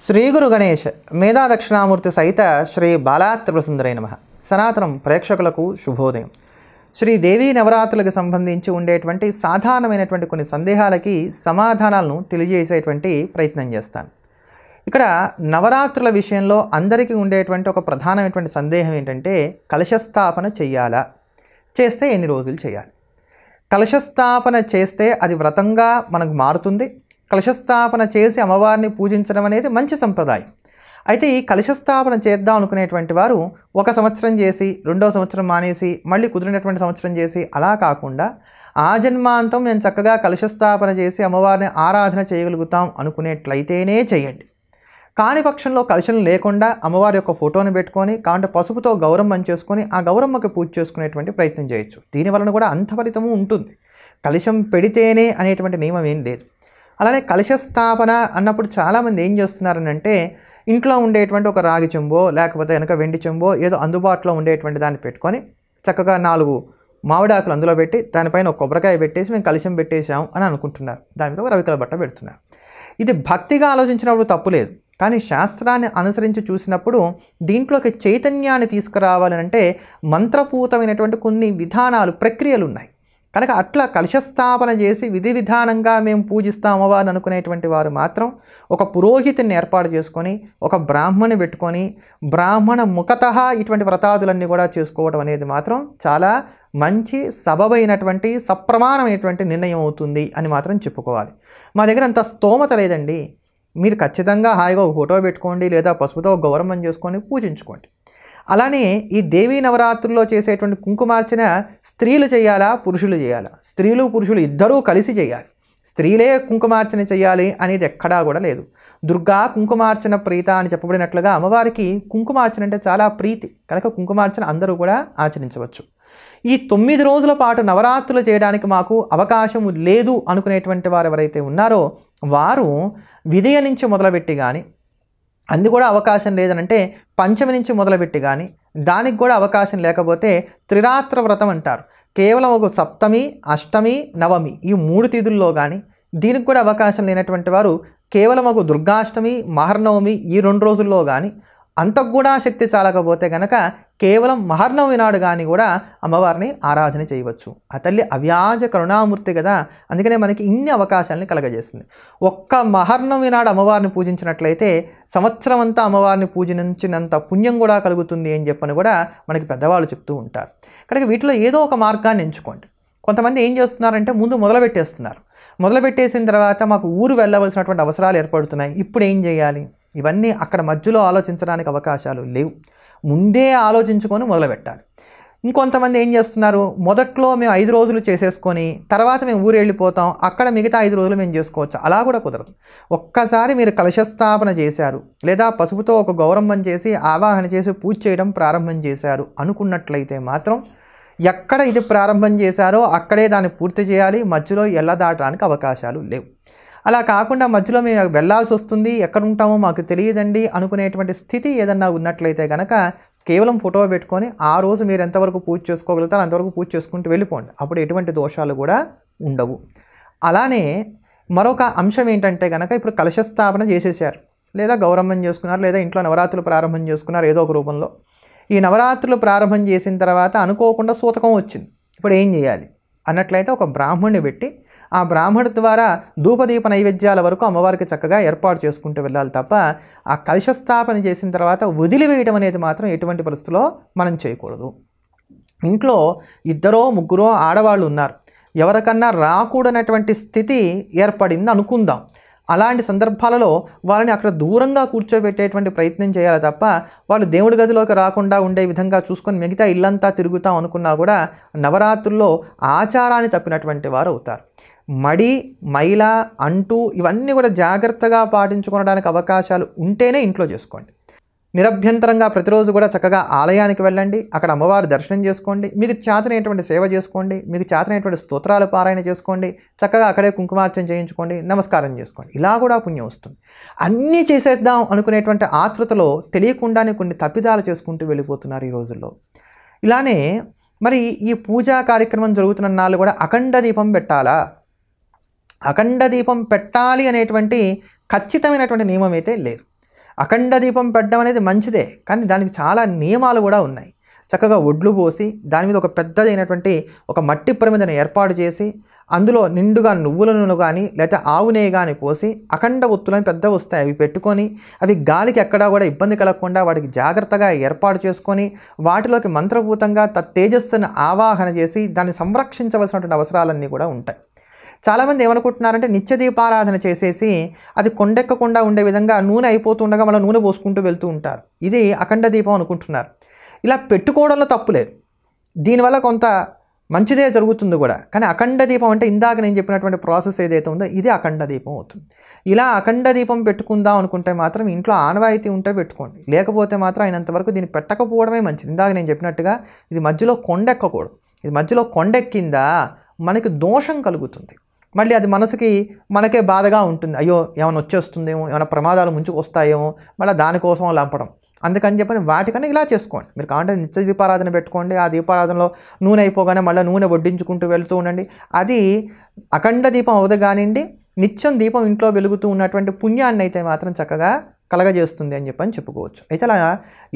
శ్రీ గురు గణేష్ మేధా దక్షిణామూర్తి సహిత శ్రీ బాలా త్రిపురసుందరై నమః. సనాతనం ప్రేక్షకులకు శుభోదయం. శ్రీదేవి నవరాత్రులకు సంబంధించి ఉండేటువంటి సాధారణమైనటువంటి కొన్ని సందేహాలకి సమాధానాలను తెలియజేసేటువంటి ప్రయత్నం చేస్తాను. ఇక్కడ నవరాత్రుల విషయంలో అందరికీ ఉండేటువంటి ఒక ప్రధానమైనటువంటి సందేహం ఏంటంటే, కలశస్థాపన చెయ్యాలా, చేస్తే ఎన్ని రోజులు చేయాలి? కలశస్థాపన చేస్తే అది వ్రతంగా మనకు మారుతుంది. కలశస్థాపన చేసి అమ్మవారిని పూజించడం అనేది మంచి సంప్రదాయం. అయితే ఈ కలశస్థాపన చేద్దాం అనుకునేటువంటి వారు ఒక సంవత్సరం చేసి రెండో సంవత్సరం మానేసి మళ్ళీ కుదిరినటువంటి సంవత్సరం చేసి అలా కాకుండా ఆ జన్మాంతం మేము చక్కగా కలశస్థాపన చేసి అమ్మవారిని ఆరాధన చేయగలుగుతాం అనుకునేట్లయితేనే చేయండి. కాని పక్షంలో కలశం లేకుండా అమ్మవారి యొక్క ఫోటోని పెట్టుకొని కాంటే పసుపుతో గౌరమ్మని చేసుకొని ఆ గౌరమ్మకి పూజ చేసుకునేటువంటి ప్రయత్నం చేయొచ్చు. దీనివలన కూడా అంత ఫలితము ఉంటుంది. కలశం పెడితేనే అనేటువంటి నియమం ఏం లేదు. అలానే కలశస్థాపన అన్నప్పుడు చాలామంది ఏం చేస్తున్నారనంటే, ఇంట్లో ఉండేటువంటి ఒక రాగి చెంబో లేకపోతే వెనక వెండి చెంబో ఏదో అందుబాటులో ఉండేటువంటి దాన్ని పెట్టుకొని చక్కగా 4 మామిడాకులు అందులో పెట్టి దానిపైన ఒక కొబ్బరికాయ పెట్టేసి మేము కలశం పెట్టేశాం అని అనుకుంటున్నారు. దాని మీద ఒక రవికల బట్ట పెడుతున్నారు. ఇది భక్తిగా ఆలోచించినప్పుడు తప్పులేదు. కానీ శాస్త్రాన్ని అనుసరించి చూసినప్పుడు దీంట్లోకి చైతన్యాన్ని తీసుకురావాలంటే మంత్రపూతమైనటువంటి కొన్ని విధానాలు ప్రక్రియలు ఉన్నాయి. కనుక అట్లా కలశస్థాపన చేసి విధి విధానంగా మేము పూజిస్తాం అమ్మవారిని అనుకునేటువంటి వారు మాత్రం ఒక పురోహితుని ఏర్పాటు చేసుకొని ఒక బ్రాహ్మణి పెట్టుకొని బ్రాహ్మణ ముఖతః ఇటువంటి వ్రతాదులన్నీ కూడా చేసుకోవడం అనేది మాత్రం చాలా మంచి సబబైనటువంటి సప్రమాణమైనటువంటి నిర్ణయం అవుతుంది అని మాత్రం చెప్పుకోవాలి. మా దగ్గర అంత స్తోమత లేదండి. మీరు ఖచ్చితంగా హాయిగా ఒక ఫోటో పెట్టుకోండి, లేదా పసుపుతో గౌరవం చేసుకొని పూజించుకోండి. అలానే ఈ దేవీ నవరాత్రుల్లో చేసేటువంటి కుంకుమార్చన స్త్రీలు చేయాలా, పురుషులు చేయాలా? స్త్రీలు పురుషులు ఇద్దరూ కలిసి చేయాలి. స్త్రీలే కుంకుమార్చన చేయాలి అనేది ఎక్కడా కూడా లేదు. దుర్గా కుంకుమార్చన ప్రీత అని చెప్పబడినట్లుగా అమ్మవారికి కుంకుమార్చన అంటే చాలా ప్రీతి. కనుక కుంకుమార్చన అందరూ కూడా ఆచరించవచ్చు. ఈ 9 రోజుల పాటు నవరాత్రులు చేయడానికి మాకు అవకాశం లేదు అనుకునేటువంటి వారు ఎవరైతే ఉన్నారో వారు విదయ నుంచి మొదలుపెట్టి కానీ, అందు కూడా అవకాశం లేదనంటే పంచమి నుంచి మొదలుపెట్టి కానీ, దానికి కూడా అవకాశం లేకపోతే త్రిరాత్ర వ్రతం అంటారు. కేవలం ఒక సప్తమి, అష్టమి, నవమి ఈ 3 తిథుల్లో కానీ, దీనికి కూడా అవకాశం లేనటువంటి వారు కేవలం ఒక దుర్గాష్టమి, మహర్నవమి ఈ 2 రోజుల్లో కానీ, అంతకు కూడా శక్తి చాలకపోతే కనుక కేవలం మహర్నవమి నాడు కానీ కూడా అమ్మవారిని ఆరాధన చేయవచ్చు. ఆ తల్లి అవ్యాజ కరుణామూర్తి కదా, అందుకనే మనకి ఇన్ని అవకాశాలని కలగజేస్తుంది. ఒక్క మహర్నవమి నాడు అమ్మవారిని పూజించినట్లయితే సంవత్సరం అంతా అమ్మవారిని పూజించినంత పుణ్యం కూడా కలుగుతుంది అని చెప్పని కూడా మనకి పెద్దవాళ్ళు చెప్తూ ఉంటారు. కనుక వీటిలో ఏదో ఒక మార్గాన్ని ఎంచుకోండి. కొంతమంది ఏం చేస్తున్నారంటే ముందు మొదలుపెట్టేస్తున్నారు. మొదలుపెట్టేసిన తర్వాత మాకు ఊరు వెళ్ళవలసినటువంటి అవసరాలు ఏర్పడుతున్నాయి, ఇప్పుడు ఏం చేయాలి? ఇవన్నీ అక్కడ మధ్యలో ఆలోచించడానికి అవకాశాలు లేవు. ముందే ఆలోచించుకొని మొదలుపెట్టాలి. ఇంకొంతమంది ఏం చేస్తున్నారు, మొదట్లో మేము 5 రోజులు చేసేసుకొని తర్వాత మేము ఊరు వెళ్ళిపోతాం, అక్కడ మిగతా 5 రోజులు మేము చేసుకోవచ్చు. అలా కూడా కుదరదు. ఒక్కసారి మీరు కలశస్థాపన చేశారు, లేదా పసుపుతో ఒక గౌరమ్మం చేసి ఆవాహన చేసి పూజ చేయడం ప్రారంభం చేశారు అనుకున్నట్లయితే మాత్రం ఎక్కడ ఇది ప్రారంభం చేశారో అక్కడే దాన్ని పూర్తి చేయాలి. మధ్యలో ఎల్లదాటడానికి అవకాశాలు లేవు. అలా కాకుండా మధ్యలో మేము వెళ్ళాల్సి వస్తుంది, ఎక్కడ ఉంటామో మాకు తెలియదండి అనుకునేటువంటి స్థితి ఏదన్నా ఉన్నట్లయితే కనుక కేవలం ఫోటో పెట్టుకొని ఆ రోజు మీరు ఎంతవరకు పూజ చేసుకోగలుగుతారో అంతవరకు పూజ చేసుకుంటూ వెళ్ళిపోండి. అప్పుడు ఎటువంటి దోషాలు కూడా ఉండవు. అలానే మరొక అంశం ఏంటంటే కనుక, ఇప్పుడు కలశస్థాపన చేసేసారు, లేదా గౌరమ్మం చేసుకున్నారు, లేదా ఇంట్లో నవరాత్రులు ప్రారంభం చేసుకున్నారు ఏదో ఒక రూపంలో. ఈ నవరాత్రులు ప్రారంభం చేసిన తర్వాత అనుకోకుండా సూతకం వచ్చింది. ఇప్పుడు ఏం చేయాలి అన్నట్లయితే ఒక బ్రాహ్మణ్ణి పెట్టి ఆ బ్రాహ్మణుడి ద్వారా ధూపదీప నైవేద్యాల వరకు అమ్మవారికి చక్కగా ఏర్పాటు చేసుకుంటూ వెళ్ళాలి తప్ప ఆ కలశస్థాపన చేసిన తర్వాత వదిలివేయడం అనేది మాత్రం ఎటువంటి పరిస్థితుల్లో మనం చేయకూడదు. ఇంట్లో 2 3 ఆడవాళ్ళు ఉన్నారు, ఎవరికన్నా రాకూడనటువంటి స్థితి ఏర్పడింది అనుకుందాం. అలాంటి సందర్భాలలో వాళ్ళని అక్కడ దూరంగా కూర్చోబెట్టేటువంటి ప్రయత్నం చేయాలి తప్ప వాళ్ళు దేవుడి గదిలోకి రాకుండా ఉండే విధంగా చూసుకొని మిగతా ఇల్లంతా తిరుగుతాం అనుకున్నా కూడా నవరాత్రుల్లో ఆచారాన్ని తప్పినటువంటి వారు అవుతారు. మడి, మైల, అంటు ఇవన్నీ కూడా జాగ్రత్తగా పాటించుకోవడానికి అవకాశాలు ఉంటేనే ఇంట్లో చేసుకోండి. నిరభ్యంతరంగా ప్రతిరోజు కూడా చక్కగా ఆలయానికి వెళ్ళండి, అక్కడ అమ్మవారి దర్శనం చేసుకోండి, మీకు చేతనైనటువంటి సేవ చేసుకోండి, మీకు చేతనైనటువంటి స్తోత్రాలు పారాయణ చేసుకోండి, చక్కగా అక్కడే కుంకుమార్చన చేయించుకోండి, నమస్కారం చేసుకోండి. ఇలా కూడా పుణ్యం వస్తుంది. అన్నీ చేసేద్దాం అనుకునేటువంటి ఆతృతలో తెలియకుండానే కొన్ని తప్పిదాలు చేసుకుంటూ వెళ్ళిపోతున్నారు ఈ రోజుల్లో. ఇలానే మరి ఈ పూజా కార్యక్రమం జరుగుతున్న నాళ్ళు కూడా అఖండ దీపం పెట్టాలా? అఖండ దీపం పెట్టాలి అనేటువంటి ఖచ్చితమైనటువంటి నియమం అయితే లేదు. అఖండ దీపం పెట్టడం అనేది మంచిదే, కానీ దానికి చాలా నియమాలు కూడా ఉన్నాయి. చక్కగా ఒడ్లు పోసి దాని మీద ఒక పెద్దదైనటువంటి ఒక మట్టి ప్రమిదను ఏర్పాటు చేసి అందులో నిండుగా నువ్వుల నూనె కానీ లేదా ఆవు నెయ్యి కానీ పోసి అఖండ ఒత్తులని పెద్ద వస్తాయి అవి పెట్టుకొని అవి గాలికి ఎక్కడా కూడా ఇబ్బంది కలగకుండా వాటికి జాగ్రత్తగా ఏర్పాటు చేసుకొని వాటిలోకి మంత్రభూతంగా తేజస్సును ఆవాహన చేసి దాన్ని సంరక్షించవలసినటువంటి అవసరాలన్నీ కూడా ఉంటాయి. చాలామంది ఏమనుకుంటున్నారంటే నిత్య దీపారాధన చేసేసి అది కొండెక్కకుండా ఉండే విధంగా నూనె అయిపోతుండగా మళ్ళీ నూనె పోసుకుంటూ వెళ్తూ ఉంటారు. ఇది అఖండ దీపం అనుకుంటున్నారు. ఇలా పెట్టుకోవడంలో తప్పు లేదు, దీనివల్ల కొంత మంచిదే జరుగుతుంది కూడా. కానీ అఖండ దీపం అంటే ఇందాక నేను చెప్పినటువంటి ప్రాసెస్ ఏదైతే ఉందో ఇది అఖండ దీపం అవుతుంది. ఇలా అఖండ దీపం పెట్టుకుందాం అనుకుంటే మాత్రం ఇంట్లో ఆనవాయితీ ఉంటే పెట్టుకోండి, లేకపోతే మాత్రం అయినంతవరకు దీన్ని పెట్టకపోవడమే మంచిది. ఇందాక నేను చెప్పినట్టుగా ఇది మధ్యలో కొండెక్కకూడదు. ఇది మధ్యలో కొండెక్కిందా మనకి దోషం కలుగుతుంది, మళ్ళీ అది మనకే బాధగా ఉంటుంది. అయ్యో ఏమైనా వచ్చేస్తుందేమో, ఏమైనా ప్రమాదాలు ముంచుకు వస్తాయేమో, మళ్ళీ దానికోసం లంపడం. అందుకని చెప్పని వాటికన్నా ఇలా చేసుకోండి. మీరు కావాలంటే నిత్య దీపారాధన పెట్టుకోండి, ఆ దీపారాధనలో నూనె అయిపోగానే మళ్ళీ నూనె వడ్డించుకుంటూ వెళ్తూ ఉండండి. అది అఖండ దీపం అవదు కానివ్వండి, నిత్యం దీపం ఇంట్లో వెలుగుతూ ఉన్నటువంటి పుణ్యాన్ని అయితే మాత్రం చక్కగా కలగజేస్తుంది అని చెప్పని చెప్పుకోవచ్చు. అయితే అలా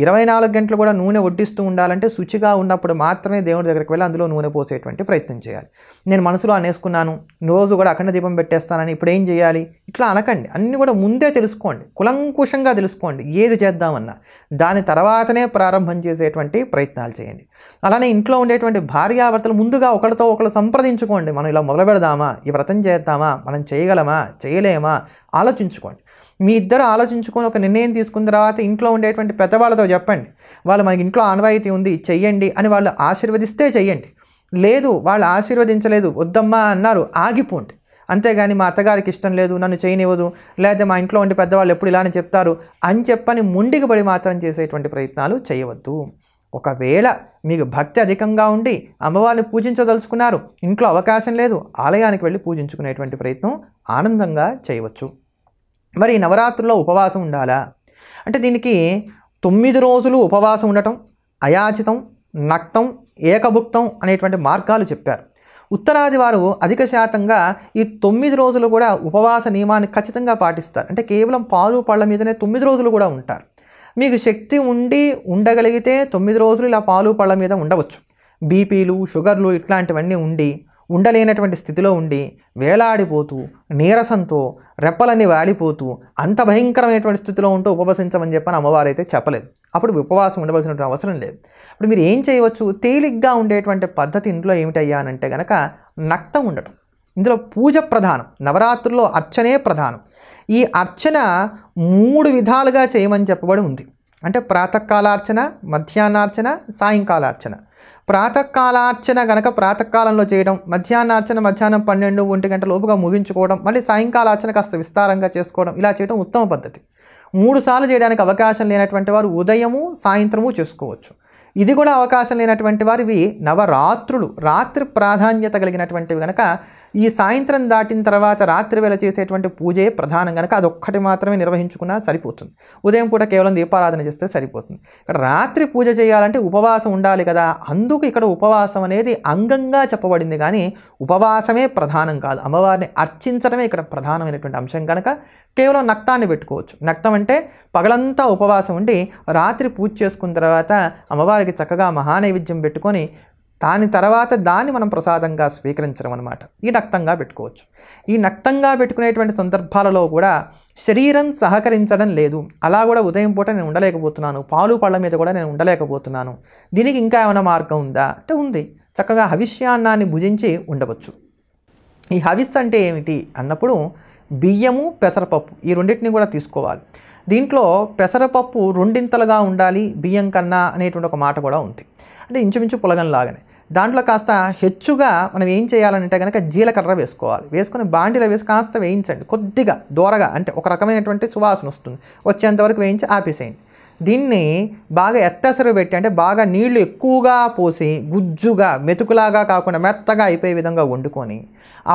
24 గంటలు కూడా నూనె వడ్డిస్తూ ఉండాలంటే శుచిగా ఉన్నప్పుడు మాత్రమే దేవుడి దగ్గరికి వెళ్ళి అందులో నూనె పోసేటువంటి ప్రయత్నం చేయాలి. నేను మనసులో అనేసుకున్నాను రోజు కూడా అఖండ దీపం పెట్టేస్తానని ఇప్పుడు ఏం చేయాలి ఇట్లా అనకండి. అన్నీ కూడా ముందే తెలుసుకోండి, కులంకుషంగా తెలుసుకోండి. ఏది చేద్దామన్నా దాని తర్వాతనే ప్రారంభం చేసేటువంటి ప్రయత్నాలు చేయండి. అలానే ఇంట్లో ఉండేటువంటి భార్యాభర్తలు ముందుగా ఒకరితో ఒకరు సంప్రదించుకోండి. మనం ఇలా మొదలు పెడదామా, ఈ వ్రతం చేద్దామా, మనం చేయగలమా చేయలేమా ఆలోచించుకోండి. మీ ఇద్దరు ఆలోచించుకొని ఒక నిర్ణయం తీసుకున్న తర్వాత ఇంట్లో ఉండేటువంటి పెద్దవాళ్ళతో చెప్పండి. వాళ్ళు మనకి ఇంట్లో ఆనవాయితీ ఉంది చెయ్యండి అని వాళ్ళు ఆశీర్వదిస్తే చెయ్యండి. లేదు వాళ్ళు ఆశీర్వదించలేదు వద్దమ్మా అన్నారు ఆగిపోండి. అంతేగాని మా అత్తగారికి ఇష్టం లేదు నన్ను చేయనివ్వదు, లేదా మా ఇంట్లో ఉండే పెద్దవాళ్ళు ఎప్పుడు ఇలానే చెప్తారు అని చెప్పని ముండికి పడి మాత్రం చేసేటువంటి ప్రయత్నాలు చేయవద్దు. ఒకవేళ మీకు భక్తి అధికంగా ఉండి అమ్మవారిని పూజించదలుచుకున్నారు, ఇంట్లో అవకాశం లేదు, ఆలయానికి వెళ్ళి పూజించుకునేటువంటి ప్రయత్నం ఆనందంగా చేయవచ్చు. మరి నవరాత్రుల్లో ఉపవాసం ఉండాలా అంటే దీనికి 9 రోజులు ఉపవాసం ఉండటం, అయాచితం, నక్తం, ఏకభుక్తం అనేటువంటి మార్గాలు చెప్పారు. ఉత్తరాది వారు అధిక శాతంగా ఈ 9 రోజులు కూడా ఉపవాస నియమాన్ని ఖచ్చితంగా పాటిస్తారు. అంటే కేవలం పాలు పళ్ళ మీదనే 9 రోజులు కూడా ఉంటారు. మీకు శక్తి ఉండగలిగితే 9 రోజులు ఇలా పాలు పళ్ళ మీద ఉండవచ్చు. బీపీలు షుగర్లు ఇట్లాంటివన్నీ ఉండలేనటువంటి స్థితిలో ఉండి వేలాడిపోతూ నీరసంతో రెప్పలన్నీ వాడిపోతూ అంత భయంకరమైనటువంటి స్థితిలో ఉంటూ ఉపవసించమని చెప్పని అమ్మవారు అయితే చెప్పలేదు. అప్పుడు ఉపవాసం ఉండవలసిన అవసరం లేదు. అప్పుడు మీరు ఏం చేయవచ్చు, తేలిగ్గా ఉండేటువంటి పద్ధతి ఇంట్లో ఏమిటయ్యా అంటే కనుక నక్తం ఉండటం. ఇందులో పూజ ప్రధానం, నవరాత్రుల్లో అర్చనే ప్రధానం. ఈ అర్చన 3 విధాలుగా చేయమని చెప్పబడి ఉంది. అంటే ప్రాతకాలార్చన, మధ్యాహ్నార్చన, సాయంకాలార్చన. ప్రాతకాలార్చన కనుక ప్రాతకాలంలో చేయడం, మధ్యాహ్నార్చన మధ్యాహ్నం 12-1 గంటల లోపుగా ముగించుకోవడం, మళ్ళీ సాయంకాలార్చన కాస్త విస్తారంగా చేసుకోవడం, ఇలా చేయడం ఉత్తమ పద్ధతి. 3 సార్లు చేయడానికి అవకాశం లేనటువంటి వారు ఉదయము సాయంత్రము చేసుకోవచ్చు. ఇది కూడా అవకాశం లేనటువంటి వారు ఇవి నవరాత్రులు, రాత్రి ప్రాధాన్యత కలిగినటువంటివి కనుక ఈ సాయంత్రం దాటిన తర్వాత రాత్రి వేళ చేసేటువంటి పూజే ప్రధానం కనుక అదొక్కటి మాత్రమే నిర్వహించుకున్నా సరిపోతుంది. ఉదయం పూట కేవలం దీపారాధన చేస్తే సరిపోతుంది. ఇక్కడ రాత్రి పూజ చేయాలంటే ఉపవాసం ఉండాలి కదా, అందుకు ఇక్కడ ఉపవాసం అనేది అంగంగా చెప్పబడింది కానీ ఉపవాసమే ప్రధానం కాదు. అమ్మవారిని అర్చించడమే ఇక్కడ ప్రధానమైనటువంటి అంశం కనుక కేవలం నక్తాన్ని పెట్టుకోవచ్చు. నక్తం అంటే పగలంతా ఉపవాసం ఉండి రాత్రి పూజ చేసుకున్న తర్వాత అమ్మవారికి చక్కగా మహానైవేద్యం పెట్టుకొని దాని తర్వాత దాన్ని మనం ప్రసాదంగా స్వీకరించడం అనమాట. ఈ నక్తంగా పెట్టుకోవచ్చు. ఈ నక్తంగా పెట్టుకునేటువంటి సందర్భాలలో కూడా శరీరం సహకరించడం లేదు. అలా కూడా ఉదయం పూట నేను ఉండలేకపోతున్నాను, పాలు పళ్ళ మీద కూడా నేను ఉండలేకపోతున్నాను, దీనికి ఇంకా ఏమైనా మార్గం ఉందా అంటే ఉంది. చక్కగా హవిష్యాన్నాన్ని భుజించి ఉండవచ్చు. ఈ హవిస్ అంటే ఏమిటి అన్నప్పుడు బియ్యము పెసరపప్పు ఈ రెండింటిని కూడా తీసుకోవాలి. దీంట్లో పెసరపప్పు 2 ఉండాలి బియ్యం కన్నా అనేటువంటి ఒక మాట కూడా ఉంది. అంటే ఇంచుమించు పులగంలాగానే దాంట్లో కాస్త హెచ్చుగా మనం ఏం చేయాలంటే కనుక జీలకర్ర వేసుకోవాలి. వేసుకొని బాండిలో వేసి కాస్త వేయించండి, కొద్దిగా దూరగా, అంటే ఒక రకమైనటువంటి సువాసన వస్తుంది, వచ్చేంతవరకు వేయించి ఆపేసేయండి. దీన్ని బాగా ఎత్తెసరు పెట్టి అంటే బాగా నీళ్లు ఎక్కువగా పోసి గుజ్జుగా మెతుకులాగా కాకుండా మెత్తగా అయిపోయే విధంగా వండుకొని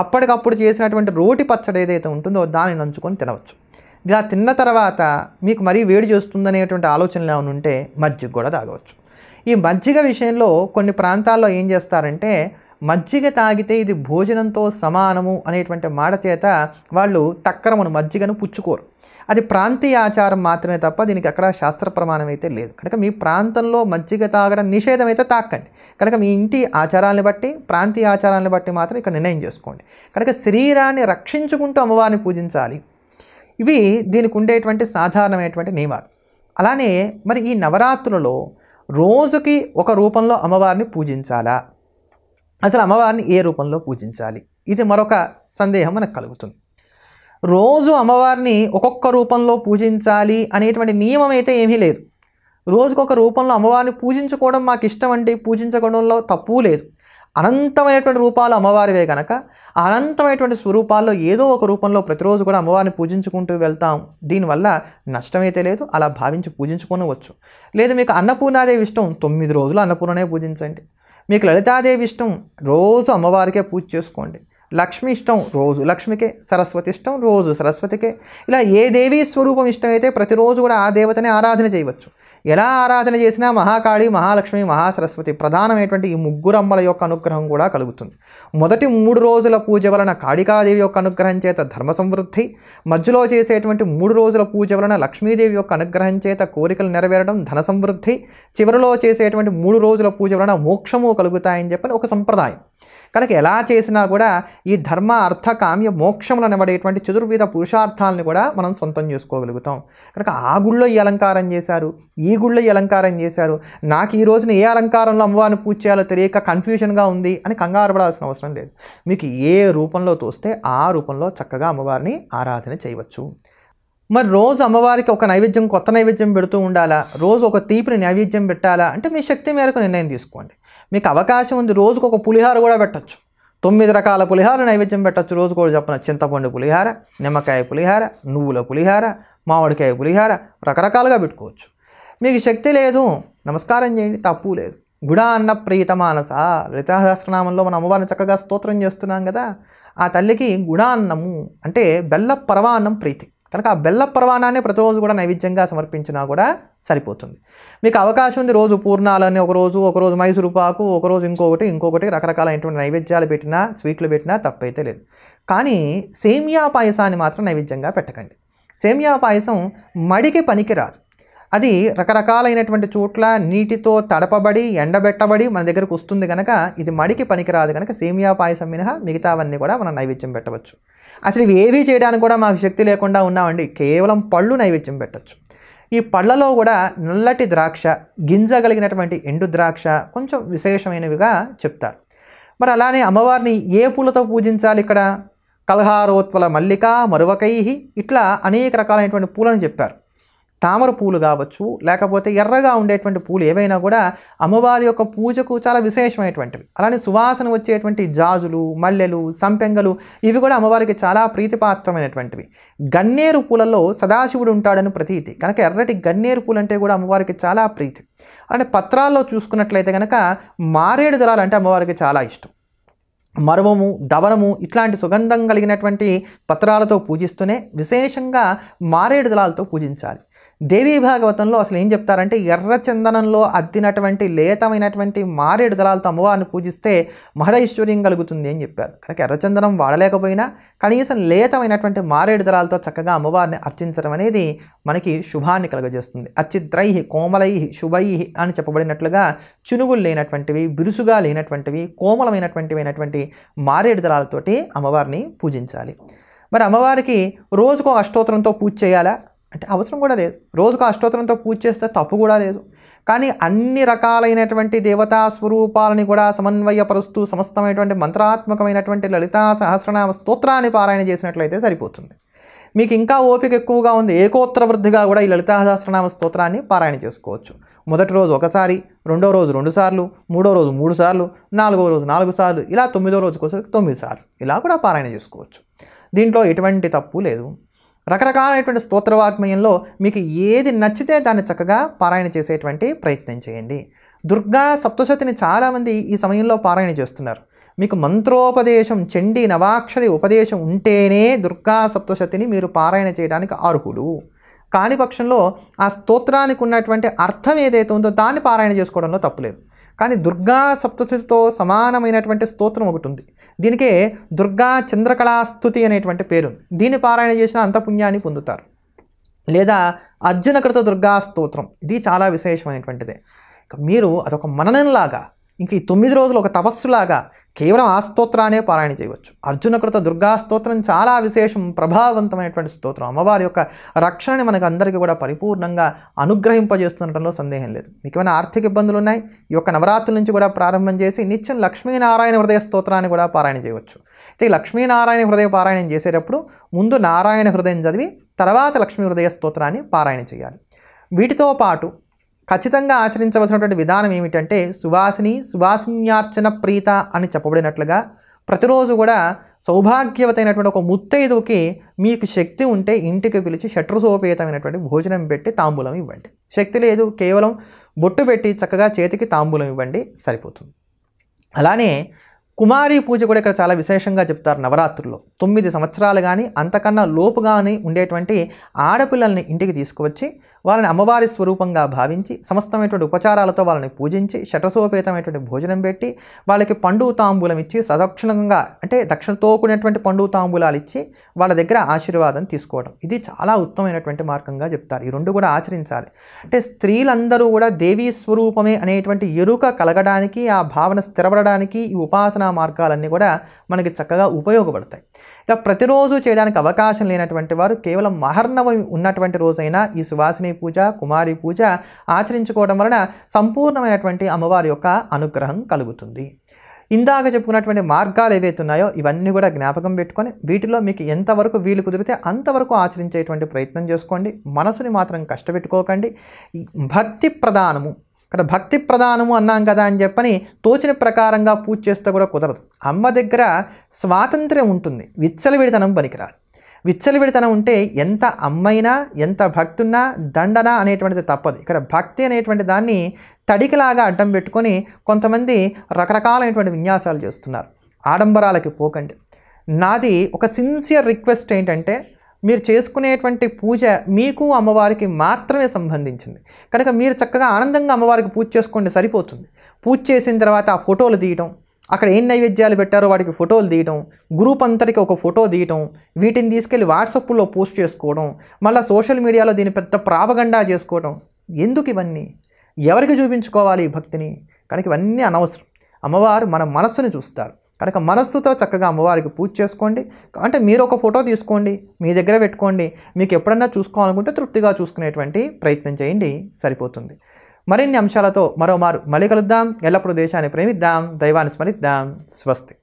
అప్పటికప్పుడు చేసినటువంటి రోటి పచ్చడి ఏదైతే ఉంటుందో దాన్ని నంచుకొని తినవచ్చు. ఇలా తిన్న తర్వాత మీకు మరీ వేడి చేస్తుందనేటువంటి ఆలోచనలు ఏమైనా ఉంటే మజ్జిగ కూడా తాగవచ్చు. ఈ మజ్జిగ విషయంలో కొన్ని ప్రాంతాల్లో ఏం చేస్తారంటే మజ్జిగ తాగితే ఇది భోజనంతో సమానము అనేటువంటి మాట చేత వాళ్ళు తక్కరమును మజ్జిగను పుచ్చుకోరు. అది ప్రాంతీయ ఆచారం మాత్రమే తప్ప దీనికి అక్కడ శాస్త్ర ప్రమాణం అయితే లేదు. కనుక మీ ప్రాంతంలో మజ్జిగ తాగడం నిషేధం అయితే తాకండి. కనుక మీ ఇంటి ఆచారాలను బట్టి, ప్రాంతీయ ఆచారాలను బట్టి మాత్రం ఇక్కడ నిర్ణయం చేసుకోండి. కనుక శరీరాన్ని రక్షించుకుంటూ అమ్మవారిని పూజించాలి. ఇవి దీనికి ఉండేటువంటి సాధారణమైనటువంటి నియమాలు. అలానే మరి ఈ నవరాత్రులలో రోజుకి ఒక రూపంలో అమ్మవారిని పూజించాలా, అసలు అమ్మవారిని ఏ రూపంలో పూజించాలి, ఇది మరొక సందేహం మనకు కలుగుతుంది. రోజు అమ్మవారిని ఒక్కొక్క రూపంలో పూజించాలి అనేటువంటి నియమం అయితే ఏమీ లేదు. రోజుకొక రూపంలో అమ్మవారిని పూజించుకోవడం మాకు ఇష్టం అండి, పూజించుకోవడంలో తప్పు లేదు. అనంతమైనటువంటి రూపాలు అమ్మవారివే కనుక ఆ అనంతమైనటువంటి స్వరూపాల్లో ఏదో ఒక రూపంలో ప్రతిరోజు కూడా అమ్మవారిని పూజించుకుంటూ వెళ్తాం. దీనివల్ల నష్టమైతే లేదు, అలా భావించి పూజించుకోనవచ్చు. లేదు మీకు అన్నపూర్ణాదేవి ఇష్టం, 9 రోజులు అన్నపూర్ణనే పూజించండి. మీకు లలితాదేవి ఇష్టం, రోజు అమ్మవారికే పూజ చేసుకోండి. లక్ష్మి ఇష్టం, రోజు లక్ష్మికే. సరస్వతి ఇష్టం, రోజు సరస్వతికే. ఇలా ఏ దేవీ స్వరూపం ఇష్టమైతే ప్రతిరోజు కూడా ఆ దేవతని ఆరాధన చేయవచ్చు. ఎలా ఆరాధన చేసినా మహాకాళి, మహాలక్ష్మి, మహాసరస్వతి ప్రధానమైనటువంటి ఈ ముగ్గురమ్మల యొక్క అనుగ్రహం కూడా కలుగుతుంది. మొదటి 3 రోజుల పూజ వలన కాళికాదేవి యొక్క అనుగ్రహం చేత ధర్మ సమృద్ధి, మధ్యలో చేసేటువంటి 3 రోజుల పూజ వలన లక్ష్మీదేవి యొక్క అనుగ్రహం చేత కోరికలు నెరవేరడం, ధన సమృద్ధి, చివరిలో చేసేటువంటి 3 రోజుల పూజ వలన మోక్షము కలుగుతాయని చెప్పని ఒక సంప్రదాయం. కనుక ఎలా చేసినా కూడా ఈ ధర్మ అర్థ కామ్య మోక్షములు అనబడేటువంటి చతుర్విధ పురుషార్థాలను కూడా మనం సొంతం చేసుకోగలుగుతాం. కనుక ఆ గుళ్ళో ఈ అలంకారం చేశారు, ఈ గుళ్ళో ఈ అలంకారం చేశారు, నాకు ఈ రోజున ఏ అలంకారంలో అమ్మవారిని పూజ చేయాలో తెలియక కన్ఫ్యూజన్గా ఉంది అని కంగారు పడాల్సిన అవసరం లేదు. మీకు ఏ రూపంలో తోస్తే ఆ రూపంలో చక్కగా అమ్మవారిని ఆరాధన చేయవచ్చు. మరి రోజు అమ్మవారికి ఒక నైవేద్యం, కొత్త నైవేద్యం పెడుతూ ఉండాలా, రోజు ఒక తీపిని నైవేద్యం పెట్టాలా అంటే మీ శక్తి మేరకు నిర్ణయం తీసుకోండి. మీకు అవకాశం ఉంది, రోజుకు ఒక పులిహార కూడా పెట్టచ్చు. 9 రకాల పులిహార నైవేద్యం పెట్టచ్చు రోజు కూడా చెప్పిన. చింతపండు పులిహార, నిమ్మకాయ పులిహార, నువ్వుల పులిహార, మామిడికాయ పులిహార, రకరకాలుగా పెట్టుకోవచ్చు. మీకు శక్తి లేదు, నమస్కారం చేయండి, తప్పు లేదు. గుడాన్న ప్రీత మానస, లలితా సహస్రనామంలో మన అమ్మవారిని చక్కగా స్తోత్రం చేస్తున్నాం కదా, ఆ తల్లికి గుడాన్నము అంటే బెల్ల పరమాన్నం ప్రీతి. కనుక ఆ బెల్ల పరవానాన్ని ప్రతిరోజు కూడా నైవేద్యంగా సమర్పించినా కూడా సరిపోతుంది. మీకు అవకాశం ఉంది, రోజు పూర్ణాలని ఒకరోజు మైసూరు పాకు, ఒకరోజు ఇంకొకటి రకరకాలైనటువంటి నైవేద్యాలు పెట్టినా, స్వీట్లు పెట్టినా తప్పైతే లేదు. కానీ సేమియా పాయసాన్ని మాత్రం నైవేద్యంగా పెట్టకండి. సేమియా పాయసం మడికి పనికిరాదు. అది రకరకాలైనటువంటి చోట్ల నీటితో తడపబడి ఎండబెట్టబడి మన దగ్గరకు వస్తుంది కనుక ఇది మడికి పనికిరాదు. కనుక సేమియా పాయసం మినహా మిగతావన్నీ కూడా మనం నైవేద్యం పెట్టవచ్చు. అసలు ఇవి ఏవీ చేయడానికి కూడా మాకు శక్తి లేకుండా ఉన్నామండి, కేవలం పళ్ళు నైవేద్యం పెట్టచ్చు. ఈ పళ్ళలో కూడా నల్లటి ద్రాక్ష, గింజ కలిగినటువంటి ఎండు ద్రాక్ష కొంచెం విశేషమైనవిగా చెప్తారు. మరి అలానే అమ్మవారిని ఏ పూలతో పూజించాలి, ఇక్కడ కల్హారోత్పల మల్లిక, మరువకై, ఇట్లా అనేక రకాలైనటువంటి పూలను చెప్పారు. తామర పూలు కావచ్చు, లేకపోతే ఎర్రగా ఉండేటువంటి పూలు ఏవైనా కూడా అమ్మవారి యొక్క పూజకు చాలా విశేషమైనటువంటివి. అలానే సువాసన వచ్చేటువంటి జాజులు, మల్లెలు, సంపెంగలు ఇవి కూడా అమ్మవారికి చాలా ప్రీతిపాత్రమైనటువంటివి. గన్నేరు పూలలో సదాశివుడు ఉంటాడని ప్రతీతి కనుక ఎర్రటి గన్నేరు పూలు అంటే కూడా అమ్మవారికి చాలా ప్రీతి. అలానే పత్రాల్లో చూసుకున్నట్లయితే కనుక మారేడు దళాలు అంటే అమ్మవారికి చాలా ఇష్టం. మరువము, దవనము ఇట్లాంటి సుగంధం కలిగినటువంటి పత్రాలతో పూజిస్తూనే విశేషంగా మారేడు దళాలతో పూజించాలి. దేవీ భాగవతంలో అసలు ఏం చెప్తారంటే ఎర్ర చందనంలో అద్దినటువంటి లేతమైనటువంటి మారేడు దళాలతో అమ్మవారిని పూజిస్తే మహదైశ్వర్యం కలుగుతుంది అని చెప్పారు. కనుక ఎర్రచందనం వాడలేకపోయినా కనీసం లేతమైనటువంటి మారేడు దళాలతో చక్కగా అమ్మవారిని అర్చించడం అనేది మనకి శుభాన్ని కలుగజేస్తుంది. అచ్చిద్రై కోమలై శుభై అని చెప్పబడినట్లుగా చినుగులు లేనటువంటివి, బిరుసుగా లేనటువంటివి, కోమలమైనటువంటి మారేడు దళాలతోటి అమ్మవారిని పూజించాలి. మరి అమ్మవారికి రోజుకో అష్టోత్తరంతో పూజ చేయాలా అంటే అవసరం కూడా లేదు. రోజుకు అష్టోత్తరంతో పూజ చేస్తే తప్పు కూడా లేదు. కానీ అన్ని రకాలైనటువంటి దేవతా స్వరూపాలని కూడా సమన్వయపరుస్తూ సమస్తమైనటువంటి మంత్రాత్మకమైనటువంటి లలితా సహస్రనామ స్తోత్రాన్ని పారాయణ చేసినట్లయితే సరిపోతుంది. మీకు ఇంకా ఓపిక ఎక్కువగా ఉంది, ఏకోత్తర వృద్ధిగా కూడా ఈ లలితా సహస్రనామ స్తోత్రాన్ని పారాయణ చేసుకోవచ్చు. మొదటి రోజు ఒకసారి, రెండో రోజు 2 సార్లు, మూడో రోజు 3 సార్లు, 4వ రోజు 4 సార్లు, ఇలా 9వ రోజుకోసం 9 సార్లు ఇలా కూడా పారాయణ చేసుకోవచ్చు. దీంట్లో ఎటువంటి తప్పు లేదు. రకరకాలైనటువంటి స్తోత్రవాగ్మయంలో మీకు ఏది నచ్చితే దాన్ని చక్కగా పారాయణ చేసేటువంటి ప్రయత్నం చేయండి. దుర్గా సప్తశతిని చాలామంది ఈ సమయంలో పారాయణ చేస్తున్నారు. మీకు మంత్రోపదేశం, చండీ నవాక్షరి ఉపదేశం ఉంటేనే దుర్గా సప్తశతిని మీరు పారాయణ చేయడానికి అర్హులు. కాని పక్షంలో ఆ స్తోత్రానికి ఉన్నటువంటి అర్థం ఏదైతే ఉందో దాన్ని పారాయణ చేసుకోవడంలో తప్పులేదు. కానీ దుర్గా సప్తశతితో సమానమైనటువంటి స్తోత్రం ఒకటి ఉంది. దీనికే దుర్గా చంద్రకళాస్తుతి అనేటువంటి పేరు. దీన్ని పారాయణ చేసిన అంత పుణ్యాన్ని పొందుతారు. లేదా అర్జునకృత దుర్గా స్తోత్రం, ఇది చాలా విశేషమైనటువంటిదే. మీరు అదొక మననంలాగా, ఇంక ఈ 9 రోజులు ఒక తపస్సులాగా కేవలం ఆ స్తోత్రాన్ని పారాయణ చేయవచ్చు. అర్జునకృత దుర్గా స్తోత్రం చాలా విశేషం, ప్రభావవంతమైనటువంటి స్తోత్రం. అమ్మవారి యొక్క రక్షణని మనకు అందరికీ కూడా పరిపూర్ణంగా అనుగ్రహింపజేస్తుండటంలో సందేహం లేదు. మీకు ఏమైనా ఆర్థిక ఇబ్బందులు ఉన్నాయి, ఈ యొక్క నవరాత్రుల నుంచి కూడా ప్రారంభం చేసి నిత్యం లక్ష్మీనారాయణ హృదయ స్తోత్రాన్ని కూడా పారాయణ చేయవచ్చు. అయితే లక్ష్మీనారాయణ హృదయ పారాయణం చేసేటప్పుడు ముందు నారాయణ హృదయం చదివి తర్వాత లక్ష్మీ హృదయ స్తోత్రాన్ని పారాయణ చేయాలి. వీటితో పాటు ఖచ్చితంగా ఆచరించవలసినటువంటి విధానం ఏమిటంటే సువాసిన్యార్చన ప్రీత అని చెప్పబడినట్లుగా ప్రతిరోజు కూడా సౌభాగ్యవతైనటువంటి ఒక ముత్తైదువుకి మీకు శక్తి ఉంటే ఇంటికి పిలిచి షట్రసోపేతమైనటువంటి భోజనం పెట్టి తాంబూలం ఇవ్వండి. శక్తి లేదు, కేవలం బొట్టు పెట్టి చక్కగా చేతికి తాంబూలం ఇవ్వండి, సరిపోతుంది. అలానే కుమారి పూజ కూడా ఇక్కడ చాలా విశేషంగా చెప్తారు. నవరాత్రుల్లో 9 సంవత్సరాలు కానీ అంతకన్నా లోపు కానీ ఉండేటువంటి ఆడపిల్లల్ని ఇంటికి తీసుకువచ్చి వాళ్ళని అమ్మవారి స్వరూపంగా భావించి సమస్తమైనటువంటి ఉపచారాలతో వాళ్ళని పూజించి షట్రసోపేతమైనటువంటి భోజనం పెట్టి వాళ్ళకి పండు తాంబూలం ఇచ్చి సదక్షిణంగా, అంటే దక్షిణతో కూడినటువంటి పండు తాంబూలాలు ఇచ్చి వాళ్ళ దగ్గర ఆశీర్వాదం తీసుకోవడం, ఇది చాలా ఉత్తమమైనటువంటి మార్గంగా చెప్తారు. ఈ రెండు కూడా ఆచరించాలి. అంటే స్త్రీలందరూ కూడా దేవీ స్వరూపమే అనేటువంటి ఎరుక కలగడానికి, ఆ భావన స్థిరపడడానికి ఈ ఉపాసన మార్గాలన్నీ కూడా మనకి చక్కగా ఉపయోగపడతాయి. ఇలా ప్రతిరోజు చేయడానికి అవకాశం లేనటువంటి వారు కేవలం మహర్నవమి ఉన్నటువంటి రోజైనా ఈ సువాసిని పూజ, కుమారి పూజ ఆచరించుకోవడం వలన సంపూర్ణమైనటువంటి అమ్మవారి యొక్క అనుగ్రహం కలుగుతుంది. ఇందాక చెప్పుకున్నటువంటి మార్గాలు ఏవైతే ఉన్నాయో ఇవన్నీ కూడా జ్ఞాపకం పెట్టుకొని వీటిలో మీకు ఎంతవరకు వీలు కుదిరితే అంతవరకు ఆచరించేటువంటి ప్రయత్నం చేసుకోండి. మనసుని మాత్రం కష్టపెట్టుకోకండి. భక్తి ప్రధానము, ఇక్కడ భక్తి ప్రధానము అన్నాం కదా అని చెప్పని తోచిన ప్రకారంగా పూజ చేస్తే కూడా కుదరదు. అమ్మ దగ్గర స్వాతంత్ర్యం ఉంటుంది, విచ్చలవిడితనం పనికిరాదు. విచ్చలవిడితనం ఉంటే ఎంత అమ్మైనా ఎంత భక్తున్నా దండన అనేటువంటిది తప్పదు. ఇక్కడ భక్తి అనేటువంటి దాన్ని తడికిలాగా అడ్డం పెట్టుకొని కొంతమంది రకరకాలైనటువంటి విన్యాసాలు చేస్తున్నారు. ఆడంబరాలకి పోకండి. నాది ఒక సిన్సియర్ రిక్వెస్ట్ ఏంటంటే, మీరు చేసుకునేటువంటి పూజ మీకు అమ్మవారికి మాత్రమే సంబంధించింది కనుక మీరు చక్కగా ఆనందంగా అమ్మవారికి పూజ చేసుకోండి, సరిపోతుంది. పూజ చేసిన తర్వాత ఆ ఫోటోలు తీయటం, అక్కడ ఏం నైవేద్యాలు పెట్టారో వాటికి ఫోటోలు తీయటం, గ్రూప్ అంతటికి ఒక ఫోటో తీయటం, వీటిని తీసుకెళ్ళి వాట్సాప్లో పోస్ట్ చేసుకోవడం, మళ్ళీ సోషల్ మీడియాలో దీని పెద్ద ప్రాపగండా చేసుకోవడం, ఎందుకు ఇవన్నీ? ఎవరికి చూపించుకోవాలి ఈ భక్తిని? కనుక ఇవన్నీ అనవసరం. అమ్మవారు మన మనస్సుని చూస్తారు కనుక మనస్సుతో చక్కగా అమ్మవారికి పూజ చేసుకోండి. అంటే మీరు ఒక ఫోటో తీసుకోండి, మీ దగ్గర పెట్టుకోండి. మీకు ఎప్పుడన్నా చూసుకోవాలనుకుంటే తృప్తిగా చూసుకునేటువంటి ప్రయత్నం చేయండి, సరిపోతుంది. మరిన్ని అంశాలతో మరోమారు మళ్ళీ కలుద్దాం. ఎల్లప్పుడూ దేశాన్ని ప్రేమిద్దాం, దైవాన్ని స్మరిద్దాం. స్వస్తి.